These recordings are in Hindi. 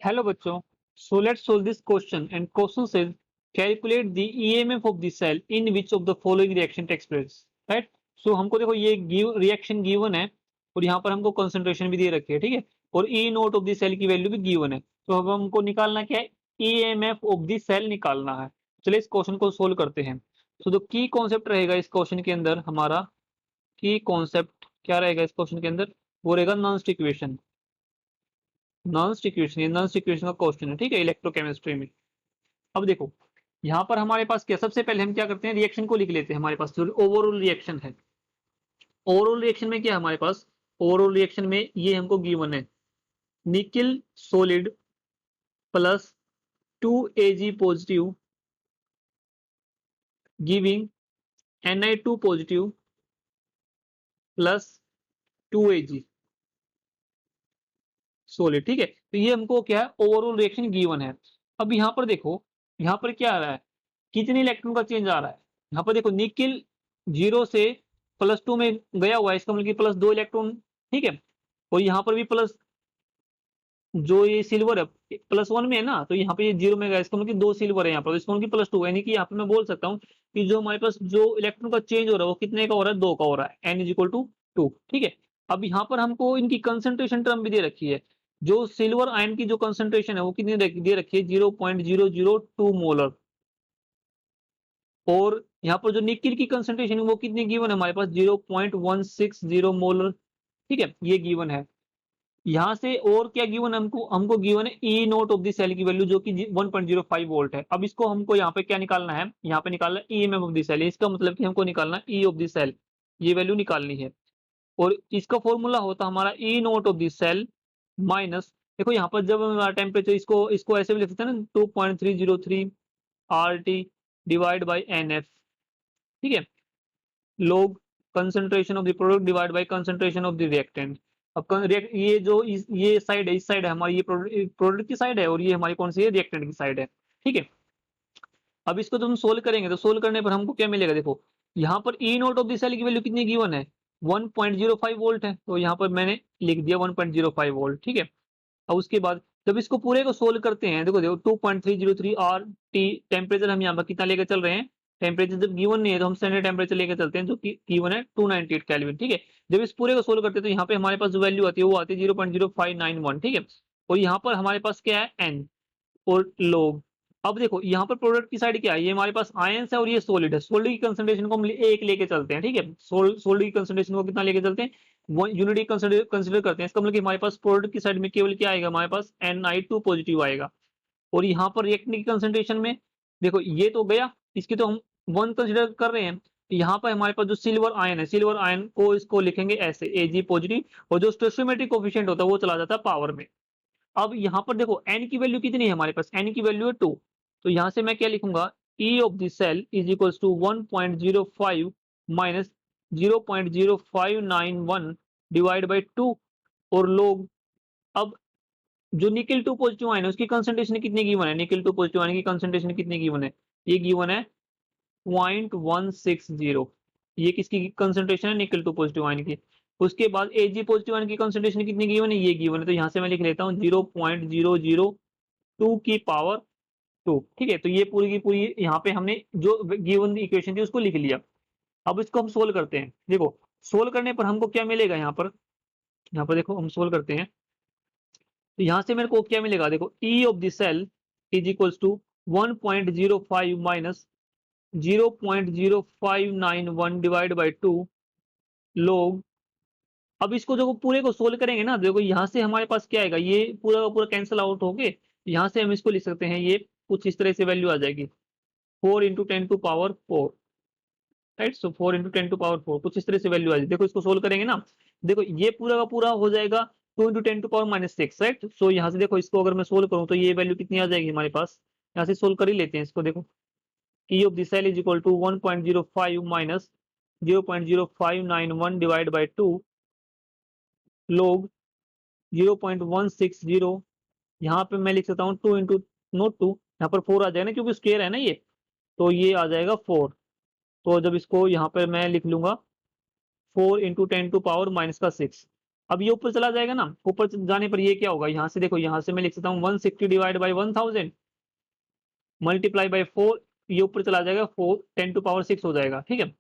Hello बच्चों, so let's solve this question and question says calculate the EMF of the cell in which of the following reaction takes place, right? So हमको देखो ये रिएक्शन गिवन है और यहाँ पर हमको कंसंट्रेशन भी दे रखी है, ठीक है, और ई नोट ऑफ द सेल की वैल्यू भी गिवन है। तो अब हमको निकालना क्या है, EMF ऑफ द सेल निकालना है। चलिए इस क्वेश्चन को सोल्व करते हैं। तो जो की कॉन्सेप्ट रहेगा इस क्वेश्चन के अंदर, हमारा की कॉन्सेप्ट क्या रहेगा इस क्वेश्चन के अंदर, वो रहेगा नॉन इक्वेशन। नॉन इक्वेशन का क्वेश्चन है, ठीक है, इलेक्ट्रोकेमिस्ट्री में। अब देखो यहाँ पर हमारे पास क्या, सबसे पहले हम क्या करते हैं, रिएक्शन को लिख लेते हैं। हमारे पास जो ओवरऑल रिएक्शन है, ओवरऑल रिएक्शन में क्या है हमारे पास, ओवरऑल रिएक्शन में ये हमको गिवन है, nickel solid plus 2Ag positive giving Na2 positive plus 2Ag solid, ठीक है। तो ये हमको क्या है, ओवरऑल रिएक्शन गिवन है। अब यहाँ पर देखो, यहाँ पर क्या आ रहा है, कितने इलेक्ट्रॉन का चेंज आ रहा है। यहाँ पर देखो निकिल 0 से +2 में गया हुआ है, इसका मतलब कि +2 इलेक्ट्रॉन, ठीक है। और यहाँ पर भी प्लस, जो ये सिल्वर है +1 में है ना, तो यहाँ पे ये 0 में गया, इसका मतलब कि 2 सिल्वर है यहाँ पर, इसका मतलब कि +2, यानी कि यहाँ पे मैं बोल सकता हूँ कि जो हमारे पास जो इलेक्ट्रॉन का चेंज हो रहा है वो कितने का हो रहा है, 2 का हो रहा है, n = 2, ठीक है। अब यहाँ पर हमको इनकी कंसंट्रेशन टर्म भी दे रखी है। जो सिल्वर आयन की जो कंसंट्रेशन है वो कितनी दे रखी है, 0.002 मोलर। और यहाँ पर जो निकिल की कंसंट्रेशन है वो कितनी गिवन है हमारे पास, 0.160 मोलर, ठीक है, ये गिवन है। यहाँ से और क्या गिवन है हमको, हमको गिवन है ई नोट ऑफ द सेल की वैल्यू, जो कि 1.05 वोल्ट है। अब इसको हमको यहाँ पे क्या निकालना है, यहाँ पे निकालना है ईएमएफ ऑफ द सेल, इसका मतलब कि हमको निकालना है ई ऑफ द सेल, ये वैल्यू निकालनी है। और इसका फॉर्मूला होता है हमारा E nought of the cell minus, देखो यहाँ पर जब हमारा टेम्परेचर, इसको इसको ऐसे भी लिख सकते हैं ना, 2.303 RT डिवाइड बाई NF, ठीक है, log concentration of the product divide by concentration of the reactant. अब ये जो ये साइड है, इस साइड है हमारी, ये प्रोडक्ट की साइड है और ये हमारी कौन सी है, रिएक्टेंट की साइड है, ठीक है। अब इसको तो हम सोल्व करेंगे, तो सोल्व करने पर हमको क्या मिलेगा, देखो यहाँ पर ई नोट ऑफ द सेल की वैल्यू कितनी गिवन है, 1.05 वोल्ट है, तो यहाँ पर मैंने लिख दिया 1.05 वोल्ट, ठीक है। अब उसके बाद जब इसको पूरे को सोल्व करते हैं, देखो देखो 2.303 RT टेम्परेचर हम यहाँ पर कितना लेकर चल रहे हैं, टेम्परेचर जब गिवन नहीं है तो हम स्टैंडर्ड टेम्परेचर लेकर चलते हैं, जो कि गिवन है 298 केल्विन, ठीक है। जब इस पूरे को सोल्व करते हैं तो यहाँ पे हमारे पास जो वैल्यू आती है वो आती है 0.0591, ठीक है। और यहाँ पर हमारे पास क्या है, एन और लोग। अब देखो यहाँ पर प्रोडक्ट की साइड क्या है, ये हमारे पास आयंस है और ये सॉलिड है, सॉलिड की कंसंट्रेशन को हम एक लेके चलते हैं, ठीक है। सॉलिड की कंसंट्रेशन को कितना लेके चलते हैं, वन यूनिटी कंसिडर करते हैं। इसका मतलब कि हमारे पास प्रोडक्ट की साइड में केवल क्या आएगा, हमारे पास Na2 पॉजिटिव आएगा। और यहाँ पर रिएक्टेंट की कंसंट्रेशन में देखो ये तो गया, इसकी तो हम 1 कंसिडर कर रहे हैं। यहाँ पर हमारे पास जो सिल्वर आयन है, सिल्वर आयन को इसको लिखेंगे ऐसे Ag पॉजिटिव, और जो स्टोइचियोमेट्रिक कोफिशिएंट होता है वो चला जाता है पावर में। अब यहाँ पर देखो n की वैल्यू कितनी है हमारे पास, n की वैल्यू है 2, तो यहाँ से मैं क्या लिखूंगा, E of the cell is equals to 1.05 minus 0.0591 divide by 2 और लोग। अब जो निकिल 2 पॉजिटिव आयन है उसकी कंसंट्रेशन कितनी गिवन है, निकिल 2 पॉजिटिव आयन की कंसंट्रेशन कितनी गिवन है, ये गिवन है 0.160, ये किसकी कंसंट्रेशन है, निकिल 2 पॉजिटिव आयन की। उसके बाद Ag पॉजिटिव आयन की कंसंट्रेशन कितनी गिवन है, ये गिवन है, तो यहाँ से मैं लिख लेता हूँ 0.002 की पावर 2, ठीक है। तो ये पूरी की पूरी यहाँ पे हमने जो गिवन इक्वेशन थी उसको लिख लिया। अब इसको हम सोल्व करते हैं, देखो सोल्व करने पर हमको क्या मिलेगा, यहाँ पर देखो हम सोल्व करते हैं, तो यहाँ से मेरे को क्या मिलेगा, देखो E of the cell is equals to 1.05 minus 0.0591 divide by 2 log. अब इसको जो पूरे को सोल्व करेंगे ना, देखो यहाँ से हमारे पास क्या आएगा, ये पूरा का पूरा कैंसिल आउट हो गए, यहाँ से हम इसको लिख सकते हैं, ये कुछ इस तरह से वैल्यू आ जाएगी 4 × 10⁴, राइट। सो 4 × 10⁴, कुछ इस तरह से वैल्यू आ जाएगी। देखो इसको सोल्व करेंगे ना, देखो ये पूरा का पूरा हो जाएगा 2 × 10⁻⁶, राइट। सो यहाँ से देखो इसको अगर मैं सोल्व करूँ तो ये वैल्यू कितनी आ जाएगी हमारे पास, यहाँ से सोल्व कर ही लेते हैं इसको। देखो E of the cell is equal to 1.05 minus 0.0591 divide by 2 log 0.160, यहाँ पे मैं लिख सकता हूँ 2 इंटू नोट 2, यहाँ पर 4 आ जाएगा ना क्योंकि स्क्वायर है ना ये, तो ये आ जाएगा 4। तो जब इसको यहाँ पर मैं लिख लूंगा 4 × 10⁻⁶, अब ये ऊपर चला जाएगा ना, ऊपर जाने पर ये क्या होगा, यहाँ से देखो, यहाँ से मैं लिख सकता हूँ 160 डिवाइड बाई 1000 मल्टीप्लाई बाई 4, ये ऊपर चला जाएगा 4 10 टू पावर 6 हो जाएगा, ठीक है।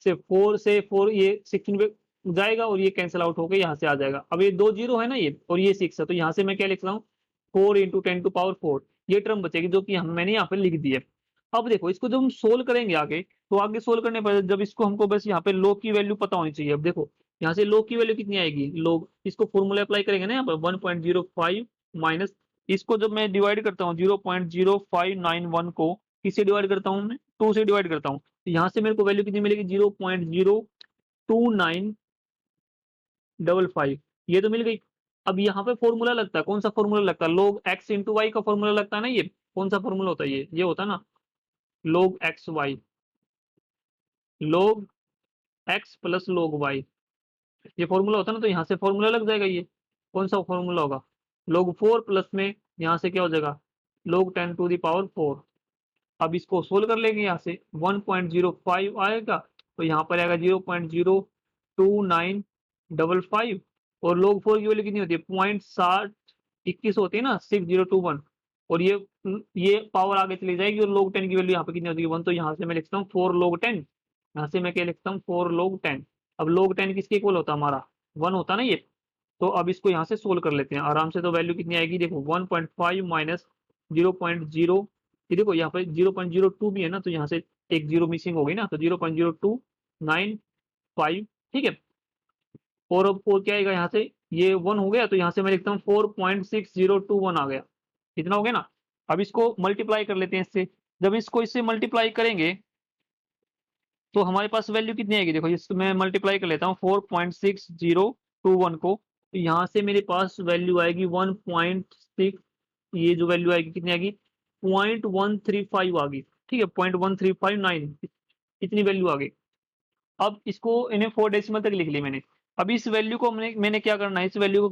से 4 से 4 ये 16 पे जाएगा और ये कैंसिल आउट होकर यहाँ से आ जाएगा। अब ये 2 जीरो है ना ये, और ये 6 है, तो यहाँ से मैं क्या लिख रहा हूँ 4 इंटू 10 टू पावर 4, ये टर्म बचेगी जो कि मैंने यहाँ पे लिख दी है। अब देखो इसको जब हम सोल्व करेंगे आगे, तो आगे सोल्व करने पर जब इसको हमको बस यहाँ पे लोग की वैल्यू पता होनी चाहिए। अब देखो यहाँ से लोग की वैल्यू कितनी आएगी, लोग इसको फॉर्मूला अप्लाई करेंगे ना यहाँ पर 1.05 माइनस, इसको जब मैं डिवाइड करता हूँ 0.0591 को किससे डिवाइड करता हूँ मैं, 2 से डिवाइड करता हूँ, तो यहाँ से मेरे को वैल्यू कितनी मिलेगी 0.02955, ये तो मिल गई। अब यहाँ पे फॉर्मूला लगता है, कौन सा फॉर्मूला लगता है, लोग एक्स इंटू वाई का फॉर्मूला लगता है ना, ये कौन सा फॉर्मूला होता है, ये होता है ना लोग एक्स वाई, लोग एक्स प्लस लोग वाई, ये फॉर्मूला होता है ना, तो यहाँ से फॉर्मूला लग जाएगा। ये कौन सा फॉर्मूला होगा, लोग 4 प्लस में यहाँ से क्या हो जाएगा लोग 10 टू द पावर 4। अब इसको सोल्व कर लेंगे, यहाँ से 1.05 आएगा, तो यहाँ पर आएगा 0.02955, और लोग 4 की वैल्यू कितनी होती है 0.6021 होती है ना 6021, और ये पावर आगे चली जाएगी, और लोग 10 की वैल्यू यहाँ पे कितनी होती है 1, तो यहाँ से मैं लिखता हूँ 4 लोग 10, यहाँ से मैं क्या लिखता हूँ 4 लोग 10। अब लोग 10 किसके इक्वल होता है हमारा 1 होता ना ये, तो अब इसको यहाँ से सोल्व कर लेते हैं आराम से, तो वैल्यू कितनी आएगी देखो 1.5 माइनस 0.0, ये देखो यहाँ पे 0.02 भी है ना, तो यहाँ से एक जीरो मिसिंग हो गई ना, तो 0.0295, ठीक है। और क्या आएगा यहाँ से, ये 1 हो गया, तो यहाँ से मैं लिखता हूँ 4.6021 आ गया, इतना हो गया ना। अब इसको मल्टीप्लाई कर लेते हैं इससे, जब इसको इससे मल्टीप्लाई करेंगे तो हमारे पास वैल्यू कितनी आएगी, देखो इसको मैं मल्टीप्लाई कर लेता हूँ 4.6021 को, तो यहाँ से मेरे पास वैल्यू आएगी 1.6, ये जो वैल्यू आएगी कितनी आएगी 0.135 आ गई, ठीक है 0.1359, इतनी वैल्यू आ गई। अब इसको इन्हें 4 डेसिमल तक लिख ली मैंने। अब इस वैल्यू को मैंने क्या करना है, इस वैल्यू को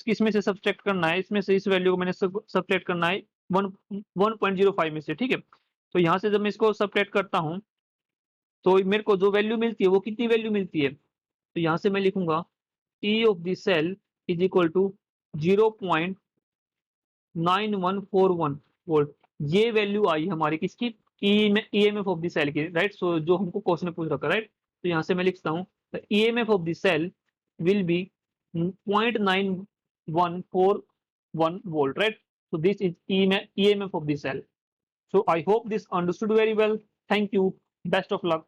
किस में से सब्सट्रैक्ट करना है, इसमें से इस वैल्यू को मैंने सब्सट्रैक्ट करना है 1.05 में से, ठीक है। तो यहाँ से जब मैं इसको सब्सट्रैक्ट करता हूँ तो मेरे को जो वैल्यू मिलती है वो कितनी वैल्यू मिलती है, तो यहाँ से मैं लिखूंगा T of the cell is equal to 0.9141 volt, ये वैल्यू आई हमारी किसकी ईएमएफ ऑफ द सेल की, राइट। सो जो हमको क्वेश्चन में पूछ रखा है, राइट। तो यहाँ से मैं लिखता हूँ EMF of the cell will be 0.9141 volt, right. So this is EMF of the cell. So I hope this understood very well. Thank you. Best of luck.